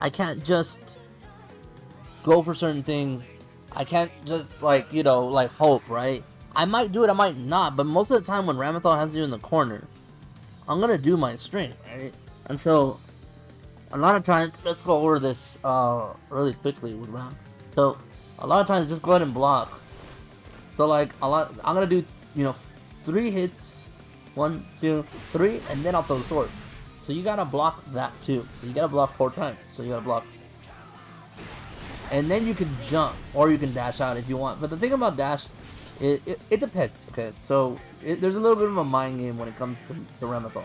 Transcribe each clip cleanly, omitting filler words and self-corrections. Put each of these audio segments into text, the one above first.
I can't just go for certain things. I can't just like, you know, like hope, right? I might do it, I might not, but most of the time when Ramathal has you in the corner, I'm gonna do my string, right? And so a lot of times, let's go over this really quickly with Ram. So a lot of times, just go ahead and block. So like I'm gonna do, you know, 3 hits, 1, 2, 3, and then I'll throw the sword. So you gotta block that too. So you gotta block 4 times. So you gotta block. And then you can jump, or you can dash out if you want. But the thing about dash, it depends, okay? So there's a little bit of a mind game when it comes to Ramathal.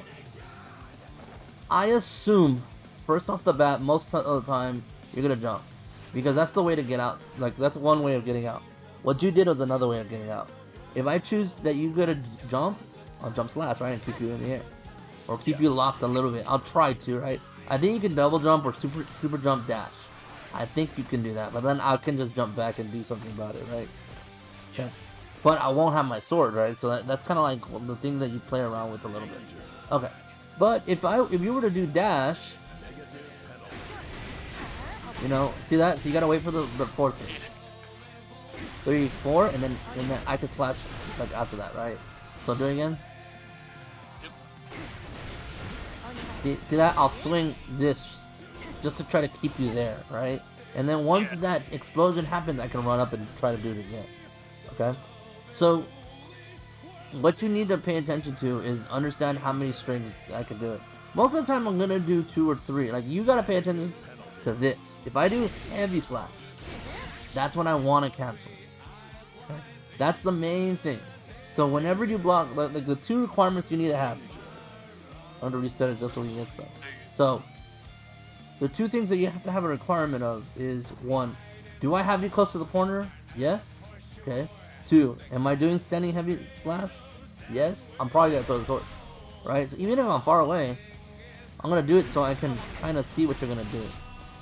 I assume, first off the bat, most of the time, you're gonna jump. Because that's the way to get out. Like, that's one way of getting out. What you did was another way of getting out. If I choose that you gotta jump, I'll jump slash, right? And keep you in the air. Or keep you locked a little bit. I'll try to, right? I think you can double jump or super jump dash. I think you can do that, but then I can just jump back and do something about it, right? Okay. But I won't have my sword, right? So that's kind of like the thing that you play around with a little bit. Okay. But if you were to do dash, you know, see that? So you gotta wait for the 4th hit. 3, 4, and then I could slash like after that, right? So do it again. See that? I'll swing this just to try to keep you there, right? And then once that explosion happens, I can run up and try to do it again. Okay? So what you need to pay attention to is understand how many strings I can do it. Most of the time I'm gonna do 2 or 3. Like, you gotta pay attention to this. If I do heavy slash, that's when I want to cancel. Okay? That's the main thing. So whenever you block, like the 2 requirements you need to have. I'm gonna reset it just so we can get stuff. So the 2 things that you have to have a requirement of is 1, do I have you close to the corner? Yes. Okay. 2, am I doing standing heavy slash? Yes. I'm probably gonna throw the sword. Right? So even if I'm far away, I'm gonna do it so I can kind of see what you're gonna do.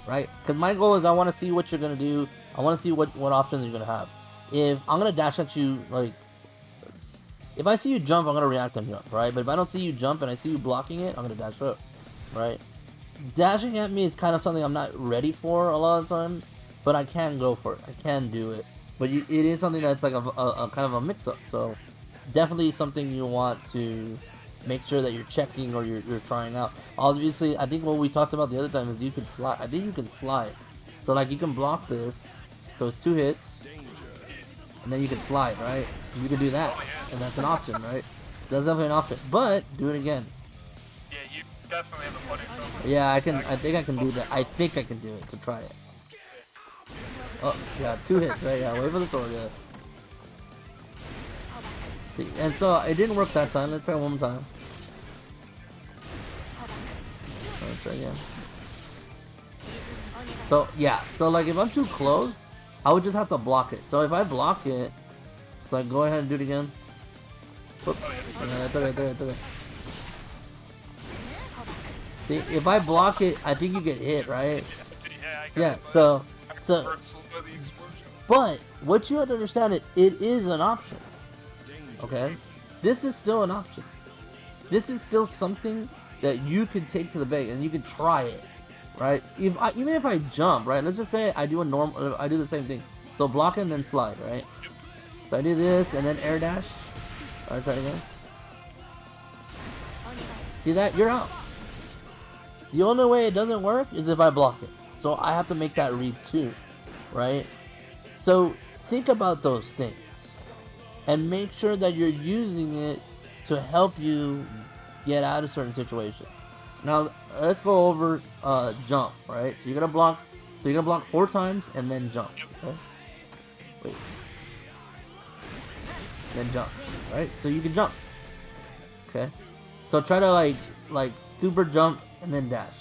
Right? Because my goal is I want to see what you're gonna do. I want to see what options you're gonna have. If I'm gonna dash at you, like, if I see you jump, I'm gonna react and jump, right? But if I don't see you jump and I see you blocking it, I'm gonna dash up, right? Dashing at me is kind of something I'm not ready for a lot of times, but I can go for it. I can do it. But it is something that's like a kind of a mix-up. So definitely something you want to make sure that you're checking or you're trying out. Obviously, I think what we talked about the other time is you can slide. I think you can slide. So like you can block this. So it's 2 hits. And then you can slide, right? You can do that. And that's an option, right? That's definitely an option. But do it again. Yeah, you definitely have a funny problem. Yeah, I think I can do that. I think I can do it, so try it. Oh, yeah, 2 hits, right? Yeah, wait for the sword, yeah. See, and so it didn't work that time. Let's try one more time. Let's try again. So yeah, so like if I'm too close, I would just have to block it. So if I block it, so like go ahead and do it again. Oops. Yeah, it's okay, it's okay. See, if I block it, I think you get hit, right? Yeah, so, but what you have to understand is it is an option. Okay? This is still an option. This is still something that you can take to the bank and you can try it. Right? Even if I jump, right? Let's just say I do I do the same thing. So block and then slide, right? So I do this and then air dash. Alright, try it again. See that? You're out. The only way it doesn't work is if I block it. So I have to make that read too, right? So think about those things and make sure that you're using it to help you get out of certain situations. Now let's go over jump, right? So you're gonna block. So you're gonna block 4 times and then jump. Okay? Wait. Then jump, right? So you can jump. Okay. So try to like super jump and then dash.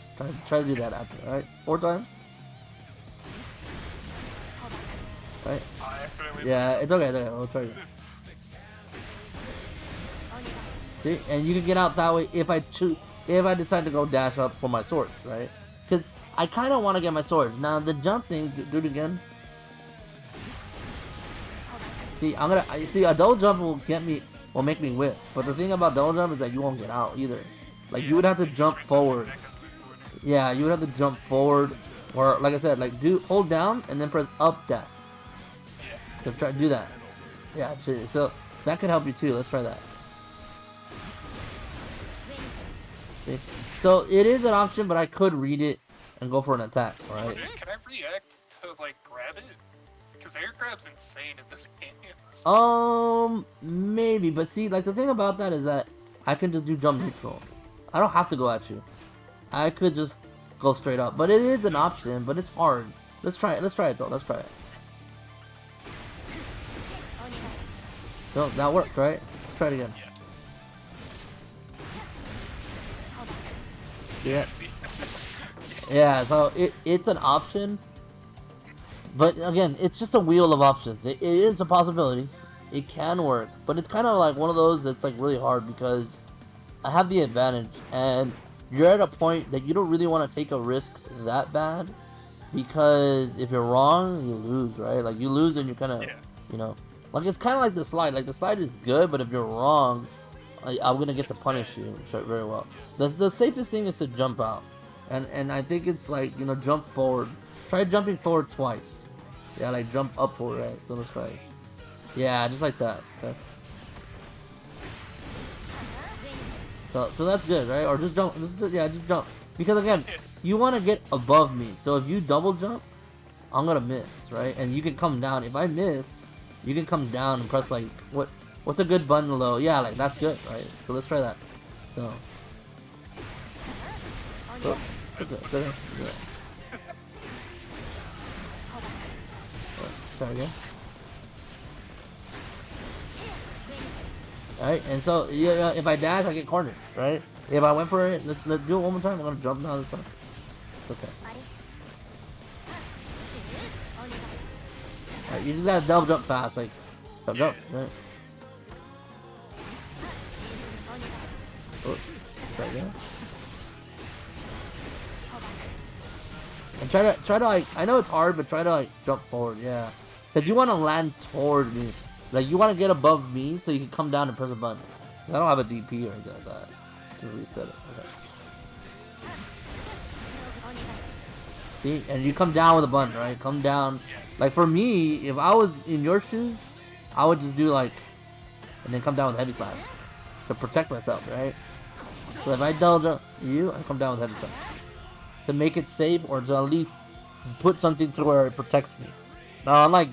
Try to do that after. All right. 4 times. Right. Yeah, it's okay. It's okay. We'll try it. See? And you can get out that way if I choose. If I decide to go dash up for my sword, right? Because I kind of want to get my sword. Now the jump thing, do it again. See, see a double jump will make me whip. But the thing about double jump is that you won't get out either. Like you would have to jump forward. Yeah, you would have to jump forward Or like I said, like hold down and then press up dash. Yeah. So try to do that. Yeah, so that could help you too. Let's try that. See? So it is an option, but I could read it and go for an attack, So, right? dude, can I react to, like, grab it? Because air grab's insane in this game. Maybe, but see, like the thing about that is that I can just do jump neutral. I don't have to go at you. I could just go straight up, but it is an option, but it's hard. Let's try it. Let's try it though. Let's try it. No, that worked, right? Let's try it again. Yeah. Yeah. Yeah. So it's an option, but again, it's just a wheel of options. It is a possibility. It can work, but it's kind of like one of those that's like really hard because I have the advantage, and you're at a point that you don't really want to take a risk that bad, because if you're wrong, you lose, right? Like you lose and you kind of, you know, like it's kind of like the slide. Like the slide is good, but if you're wrong, I'm gonna get to punish you very well. The safest thing is to jump out, and I think it's like, you know, jump forward. Try jumping forward twice. Yeah, like jump up forward, right? So let's try it. Yeah, just like that. Okay. So that's good, right? Or just jump. Just jump. Because again, you want to get above me. So if you double jump, I'm gonna miss, right? And you can come down. If I miss, you can come down and press like what's a good button low? Yeah, like that's good, right? So let's try that. So. Oh, good. Try again. Alright, and so yeah, if I dash, I get cornered, right? If I went for it, let's do it one more time. I'm gonna jump down this time. Okay. Alright, you just gotta double jump fast, like jump, right? Oops. Try again. And try to like, I know it's hard, but try to like jump forward, yeah. Cause you want to land toward me. Like, you want to get above me so you can come down and press a button. I don't have a DP or anything like that. Just reset it. Okay. See? And you come down with a button, right? Come down. Like, for me, if I was in your shoes, I would just do, like, and then come down with heavy slam. To protect myself, right? So if I double jump you, I come down with heavy slam. To make it safe, or to at least put something to where it protects me. Now, unlike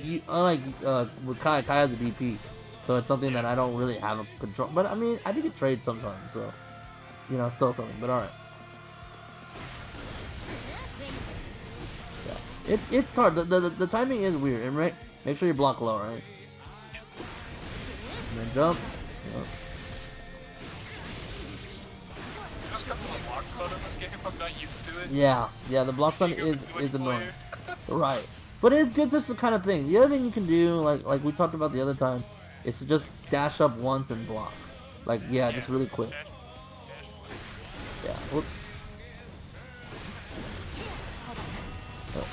with Kai has a DP, so it's something that I don't really have a control. But I mean, I think it trades sometimes, so you know, still something. But all right, yeah, it's hard. The timing is weird, and right, make sure you block low, right, and then jump. You know. Just because of the block stun in this game, I'm not used to it. Yeah, the block stun is annoying. Right. But it's good, just the kind of thing. The other thing you can do, like we talked about the other time, is to just dash up once and block. Like, yeah, just really quick. Yeah, whoops. Oh.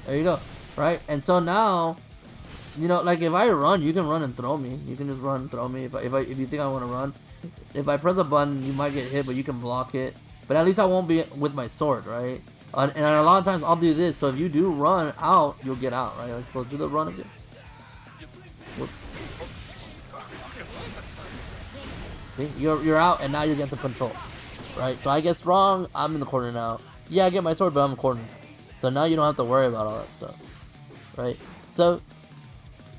There you go. Right? And so now, you know, like if I run, you can run and throw me. You can just run and throw me if you think I want to run. If I press a button, you might get hit, but you can block it. But at least I won't be with my sword, right? And a lot of times I'll do this, so if you do run out, you'll get out, right? So do the run again. Whoops. See? You're out, and now you get the control, right? So I get strong, I'm in the corner now. Yeah, I get my sword, but I'm in the corner. So now you don't have to worry about all that stuff, right? So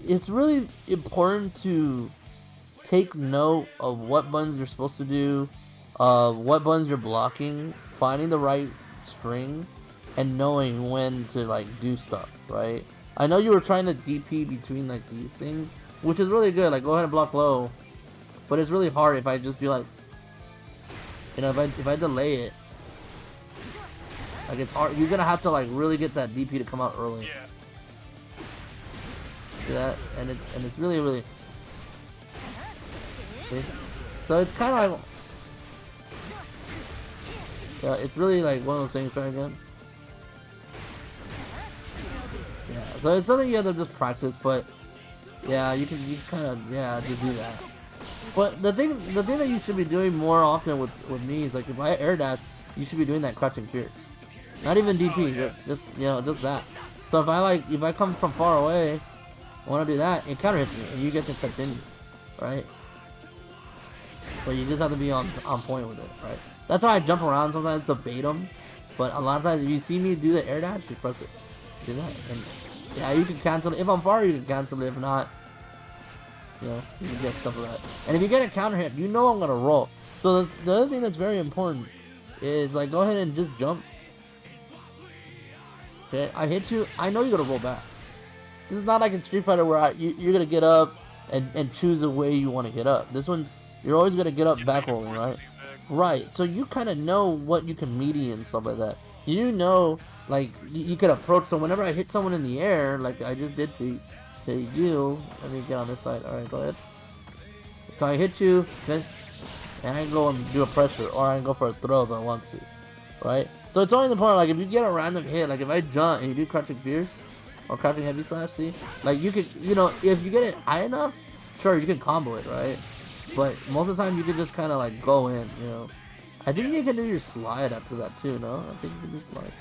it's really important to take note of what buttons you're supposed to do, what buttons you're blocking, finding the right string, and knowing when to like do stuff, right? I know you were trying to DP between like these things, which is really good. Like, go ahead and block low, but it's really hard if I just do like, you know, if I delay it, like it's hard. You're gonna have to like really get that DP to come out early. Yeah. See that, and it's really. See? So it's kind of like, yeah, it's really like one of those things. Try again. Yeah, so it's something you have to just practice, but yeah, you kind of just do that. But the thing that you should be doing more often with me is like if I air dash, you should be doing that crouching fierce. Not even DP, just you know, just that. So if I come from far away, I want to do that, it counter hits me, and you get to continue, right? But you just have to be on point with it, right? That's why I jump around sometimes to bait them. But a lot of times, if you see me do the air dash, you press it. Do that, and yeah, you can cancel it. If I'm far, you can cancel it. If not, you know, you can get stuff like that. And if you get a counter hit, you know I'm gonna roll. So the other thing that's very important is like go ahead and just jump. Okay, I hit you. I know you're gonna roll back. This is not like in Street Fighter where you're gonna get up and choose the way you want to get up. This one, you're always gonna get up back rolling, right? Right. So you kind of know what you can meaty and stuff like that. You know, like you could approach. So whenever I hit someone in the air, like I just did to you, let me get on this side. All right, go ahead. So I hit you, okay, and I can go and do a pressure, or I can go for a throw if I want to, right? So it's only the point, like if you get a random hit, like if I jump and you do crouching fierce or crouching heavy slash, see, like you could, you know, if you get it high enough, sure you can combo it, right? But most of the time you can just kind of like go in, you know. I think you can do your slide after that too, no? I think you can do slide.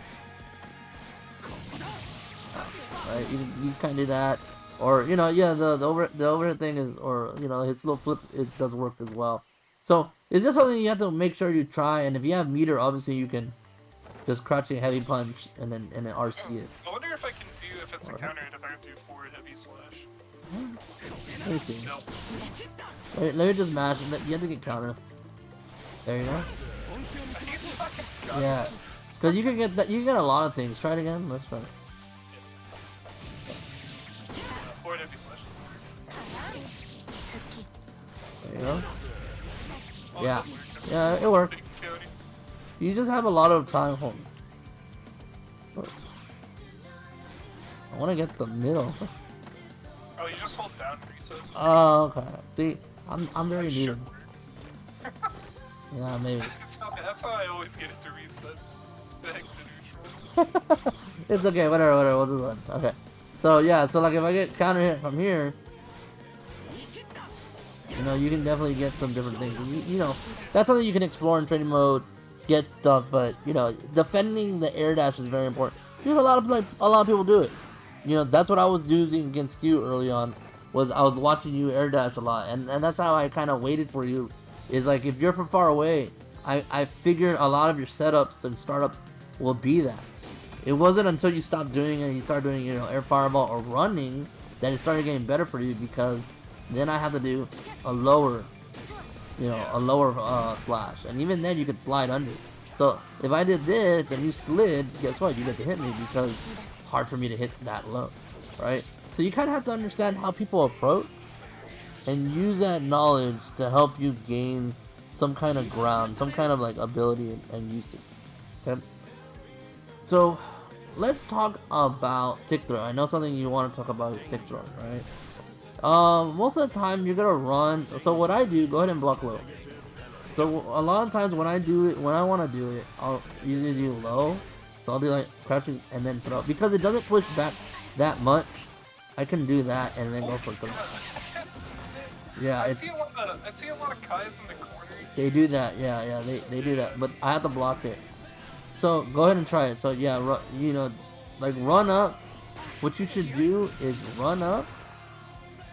Right, you kind of do that, or you know, yeah, the overhead thing is, or you know, his little flip, it does work as well. So it's just something you have to make sure you try, and if you have meter, obviously you can just crouching heavy punch and then RC it. I wonder if I can do, if it's a counter hit, if I can do forward heavy slash. Let me see. No. Wait, let me just mash it. You have to get counter. There you go. Yeah, because you can get that. You can get a lot of things. Try it again. Let's try it. Forward heavy slash. There you go. Yeah, yeah, it worked. You just have a lot of time holding. I want to get the middle. Oh, you just hold down reset. Oh, okay. See, I'm very needed. Yeah, maybe. That's how I always get it to reset. Back to neutral. It's okay, whatever, we'll do one. Okay. So yeah, so like if I get counter hit from here, you know, you can definitely get some different things. You know, that's something you can explore in training mode, get stuff, but you know, defending the air dash is very important. Because a lot of people do it. You know, that's what I was using against you early on. Was I was watching you air dash a lot, and that's how I kind of waited for you. Is like if you're from far away, I figured a lot of your setups and startups will be that. It wasn't until you stopped doing it, you started doing, you know, air fireball or running, that it started getting better for you, because then I had to do a lower, you know, a lower slash, and even then you could slide under. So if I did this and you slid, guess what? You get to hit me because it's hard for me to hit that low, right? So you kind of have to understand how people approach and use that knowledge to help you gain some kind of ground, some kind of like ability and usage. Okay. So let's talk about tick throw. I know something you want to talk about is tick throw, right? Most of the time you're gonna run. So what I do, go ahead and block low. So a lot of times when I do it, when I want to do it, I'll usually do low. So I'll do like crouching and then throw, because it doesn't push back that much. I can do that and then go for throw. Yeah, I see a lot of Kais in the corner. They do that, yeah, they do that, but I have to block it. So go ahead and try it. So yeah, you know, like run up. What you should do is run up,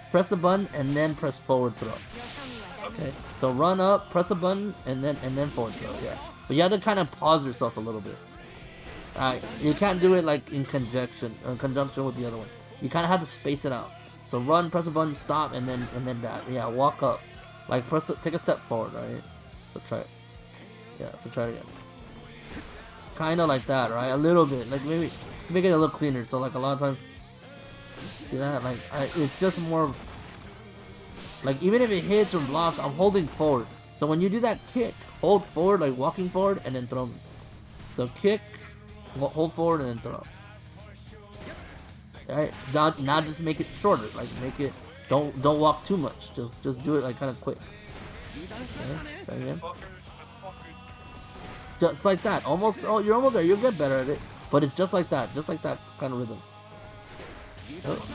press the button, and then press forward throw. Okay, so run up, press the button, and then forward throw. Yeah, but you have to kind of pause yourself a little bit. Alright, you can't do it like in conjunction with the other one. You kind of have to space it out. So run, press the button, stop, and then back. Yeah, walk up. Like take a step forward, right? So try it. Yeah, so try it again. Kind of like that, right? A little bit. Like maybe just make it a little cleaner. So like a lot of times, do that. Like it's just more. Like even if it hits or blocks, I'm holding forward. So when you do that kick, hold forward, like walking forward, and then throw. So kick, hold forward, and then throw. Alright, now just make it shorter. Like make it, don't walk too much. Just do it like kind of quick. Okay, try again. Just like that. Almost. Oh, you're almost there. You'll get better at it. But it's just like that kind of rhythm. Oh.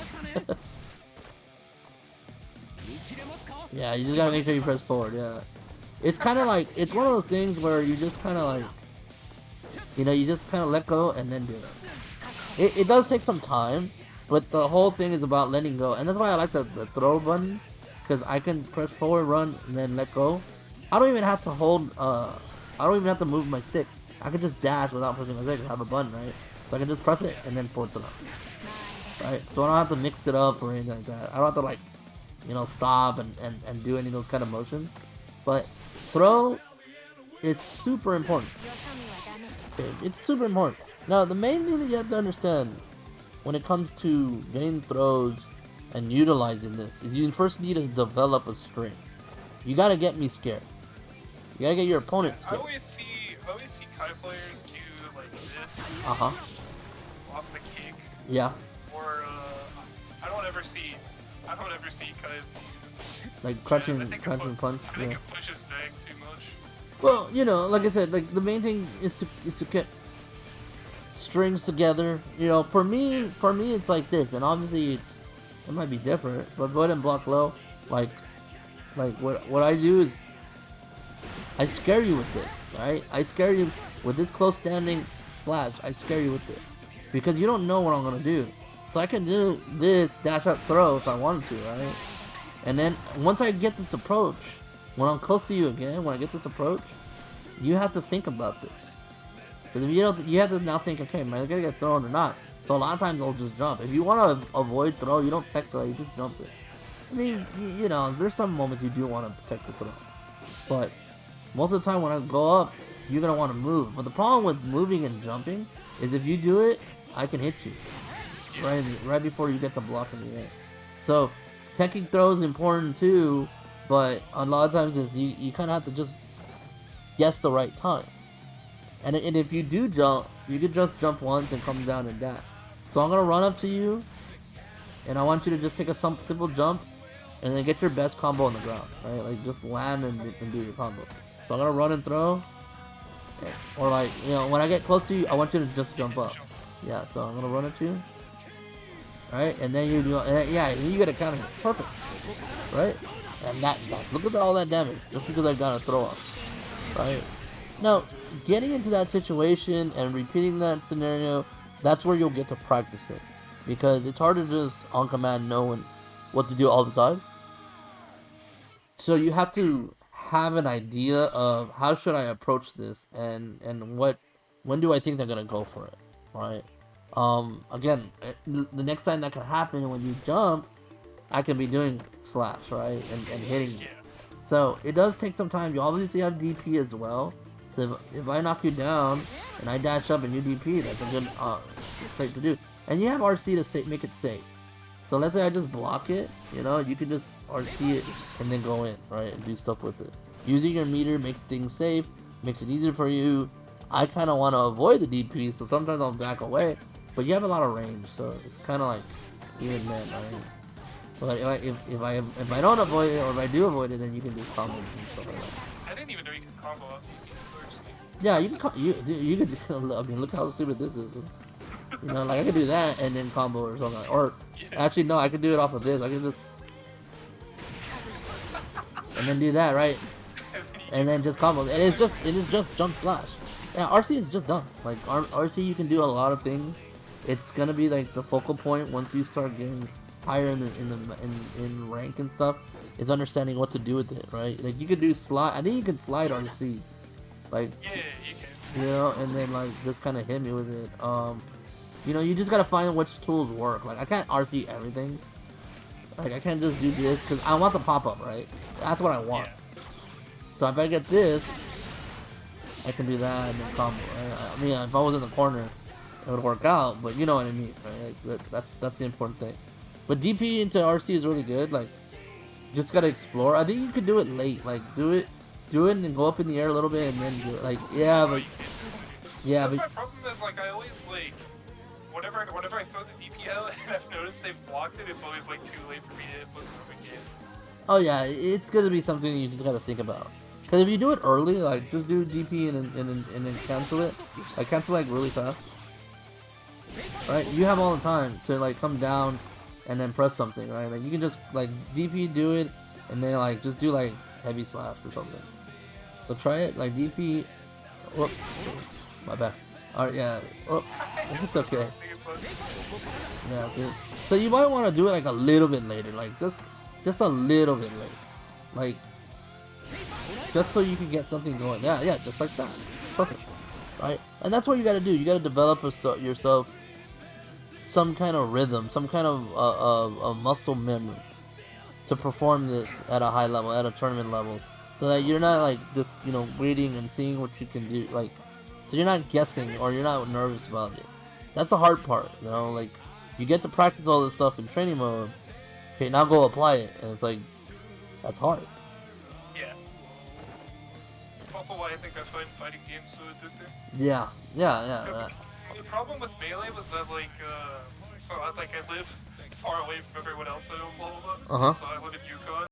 Yeah, you just gotta make sure you press forward. Yeah, it's kind of like it's one of those things where you just kind of like, you know, you just kind of let go and then do it. It does take some time, but the whole thing is about letting go, and that's why I like the throw button, because I can press forward, run, and then let go. I don't even have to hold. I don't even have to move my stick. I can just dash without pressing my stick. I have a button, right? So I can just press it and then forward throw. Right? So I don't have to mix it up or anything like that. I don't have to like, you know, stop and do any of those kind of motions. But throw is super important. Okay, it's super important. Now the main thing that you have to understand when it comes to getting throws and utilizing this is you first need to develop a string. You gotta get me scared. You gotta get your opponent I scared. always see Kai players do like this. Off the kick. Yeah. Or I don't ever see Kai's Like crunching, I think crunching punch. I think Yeah. it pushes back too much. Well, you know, like I said, like the main thing is to get strings together. You know, for me, it's like this, and obviously it might be different. But go ahead and block low. Like what I do is I scare you with this, right? I scare you with this close standing slash. I scare you with it because you don't know what I'm gonna do. So I can do this dash up throw if I wanted to, right? And then once I get this approach, when I'm close to you again, when I get this approach, you have to think about this. Because if you don't, you have to now think, okay, am I gonna get thrown or not? So a lot of times I'll just jump. If you want to avoid throw, you don't tech throw, you just jump it. I mean, you know, there's some moments you do want to protect the throw, but most of the time when I go up, you're gonna want to move. But the problem with moving and jumping is if you do it, I can hit you right before you get the block in the air. So teching throw is important too, but a lot of times is you kind of have to just guess the right time. And if you do jump, you could just jump once and come down and dash. So I'm gonna run up to you, and I want you to just take a simple jump, and then get your best combo on the ground, right? Like just land and do your combo. So I'm gonna run and throw, or like, you know, when I get close to you, I want you to just jump up. Yeah, so I'm gonna run at you, right? And then you do, yeah, you get a counter hit, perfect, right? And that look at all that damage just because I got a throw up, right? Now, getting into that situation and repeating that scenario, that's where you'll get to practice it, because it's hard to just on command know what to do all the time. So you have to have an idea of how should I approach this, and when do I think they're gonna go for it, right? Again, the next time that can happen when you jump, I can be doing slash, right, and hitting you. So it does take some time. You obviously have DP as well. So if I knock you down and I dash up and you DP, that's a good thing to do. And you have RC to make it safe. So let's say I just block it, you know, you can just RC it and then go in, right, and do stuff with it. Using your meter makes things safe, makes it easier for you. I kind of want to avoid the DP, so sometimes I'll back away. But you have a lot of range, so it's kind of like even man, right? But if I don't avoid it, or if I do avoid it, then you can do combos and stuff like that. I didn't even know you could combo up DP first. Yeah, you can you can. I mean, look how stupid this is. You know, like I could do that and then combo or something. Or actually, no, I could do it off of this. I can just and then do that, right? And then just combos, and it is just jump slash. Yeah, RC is just done. Like RC, you can do a lot of things. It's gonna be like the focal point once you start getting higher in rank and stuff. Is understanding what to do with it, right? Like you could do slide. I think you can slide RC, like Yeah, you can. you know, and then like just kind of hit me with it. You know, you just gotta find which tools work. Like I can't RC everything. Like I can't just do this because I want the pop up, right? That's what I want. Yeah. So if I get this, I can do that and then combo. Right? I mean, if I was in the corner, it would work out. But you know what I mean, right? Like, that's the important thing. But DP into RC is really good. Like, just gotta explore. I think you could do it late. Like, do it, and then go up in the air a little bit, and then do it. Like, yeah, but yeah, That's but my problem is like I always like whenever I throw the DP out and I've noticed they've blocked it, it's always like too late for me to put moving games. oh yeah, it's gonna be something you just gotta think about. Because if you do it early, like just do DP and then cancel it, like cancel like really fast, right? You have all the time to like come down and then press something, right? Like you can just like DP, do it, and then like just do like heavy slash or something. So try it like DP. Whoops, my bad. Alright, yeah. Oh, it's okay. Yeah, see. So you might want to do it like a little bit later, like just a little bit late, like just so you can get something going. Yeah, yeah, just like that. Perfect. Right, and that's what you got to do. You got to develop yourself some kind of rhythm, some kind of a muscle memory to perform this at a high level, at a tournament level, so that you're not like just waiting and seeing what you can do, like so you're not guessing or you're not nervous about it. That's the hard part, like you get to practice all this stuff in training mode. Okay, now go apply it, and it's like that's hard. Yeah. Also, why I think I find fighting games so addicting. Yeah. Because the problem with Melee was that so I live far away from everyone else in Oklahoma. Uh-huh. So I live in Yukon.